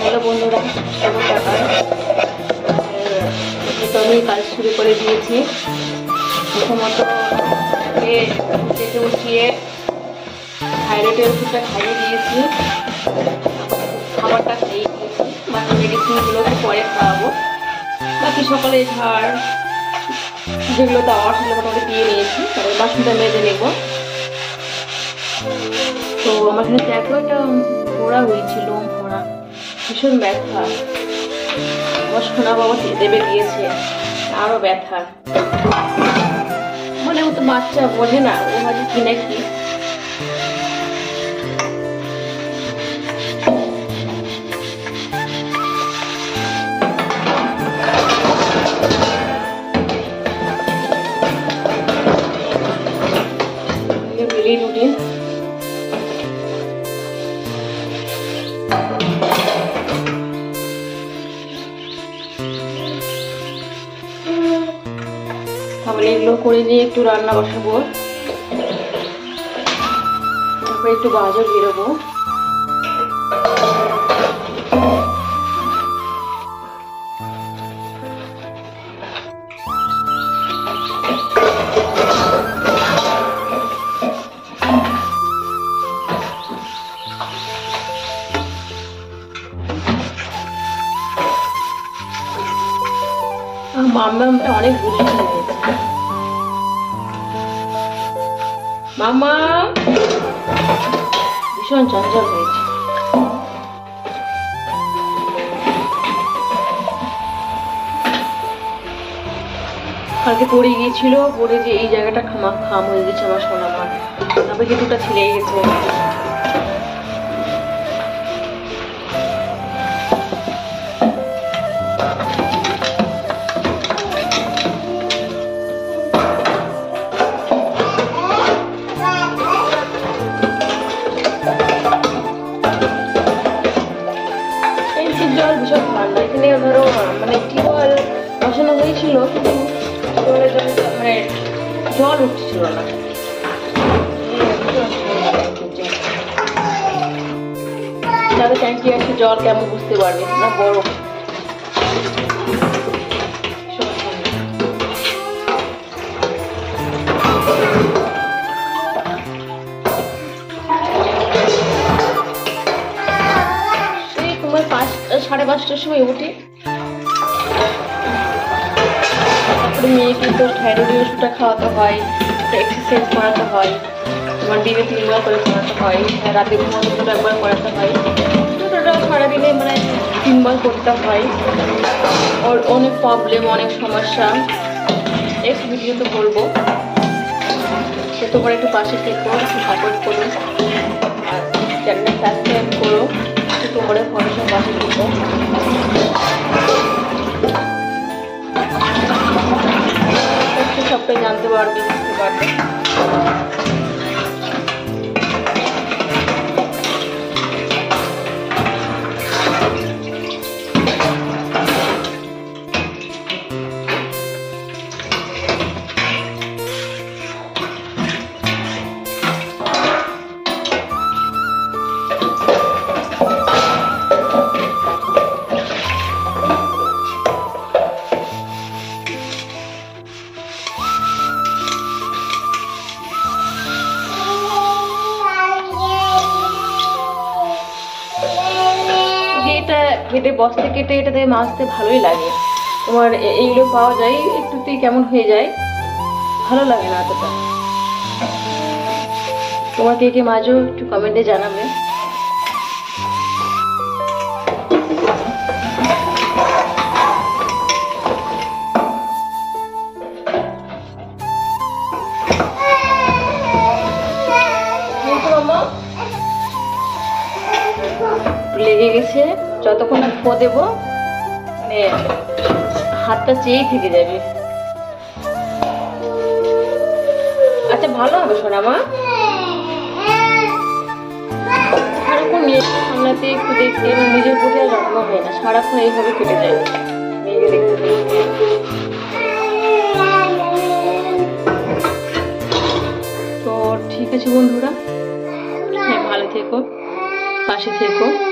Hello বন্ধুরা, আমি কাজ শুরু করে দিয়েছি। প্রথমত উঠিয়ে থাইরয়েডের ওষুধটা খাইয়ে দিয়েছি, খাবারটা খাইয়ে দিয়েছি, বাকি মেডিসিনগুলোকে পরে খাওয়াবো। বাকি সকালে ঝাড় যেগুলো দেওয়ার সেগুলো মোটামুটি দিয়ে নিয়েছি, তারপরে বাসনটা মেজে নেব। তো আমার এখানে দেখো একটা ঘোড়া হয়েছিল, ঘোড়া ভীষণ ব্যথা। আমার সোনা বাবা দেবে দিয়েছে, আরো ব্যথা। মানে ও তো বাচ্চা বোঝে না, ও ভাবে কি নাকি। রুটিন তাহলে এগুলো করে নিয়ে একটু রান্না বসাবো, তারপরে একটু বাজার বেরোবো। মাম্মা অনেক বুঝি হয়েছে। মাম্মা ভীষণ চঞ্চল হয়েছে। কালকে পড়ে গিয়েছিল, পড়ে যে এই জায়গাটা খাম হয়ে গেছে আমার সোনা মা, তারপরে যেটুকটা ছিঁড়ে গেছে। জল ভীষণ ঠান্ডা, এখানে ধরো মানে টিউবওয়েল বসানো হয়েছিল, কিন্তু মানে জল উঠছিল না। যাদের ট্যাঙ্কি আছে জল কেমন বুঝতে পারবে না, বরফ। সাড়ে 5টার সময় উঠি, তারপরে মেয়েকে তো থাইরয়েডের ওষুধটা খাওয়াতে হয়, এক্সারসাইজ করাতে হয়, তোমার দিনে 3বার করে করাতে হয়, রাতে ঘুমানোর জন্য 1বার করাতে হয়। টোটাল সারাদিনে মানে 3বার করতে হয়। ওর অনেক প্রবলেম, অনেক সমস্যা, নেক্সট ভিডিওতে বলবো। সে তোমার একটু পাশে থেকো, একটু সাপোর্ট করো, আর চ্যানেলটা সাবস্ক্রাইব করো, তোমরা ফটোসব পাশে থেকো। সবটাই জানতে পারবে, বুঝতে পারবে। কেটে বস্তা কেটে এটা দিয়ে মাছতে ভালোই লাগে। তোমার এইগুলো পাওয়া যায়, একটুতেই কেমন হয়ে যায়, ভালো লাগে না এতটা। তোমার কে কে মাছও একটু কমেন্টে জানাবে। লেগে গেছে, যতক্ষণ না ফো দেবো মানে হাতটা চেয়েই থেকে যাবে। আচ্ছা ভালো হবে সোনা মা, সারাক্ষণ মেয়েকে সামলাতে একটু দেখতে নিজের প্রতি আর যত্ন হয় না, সারাক্ষণ এইভাবে কেটে যায় মেয়েকে দেখতে দেখতে। তো ঠিক আছে বন্ধুরা, থেকো, পাশে থেকো।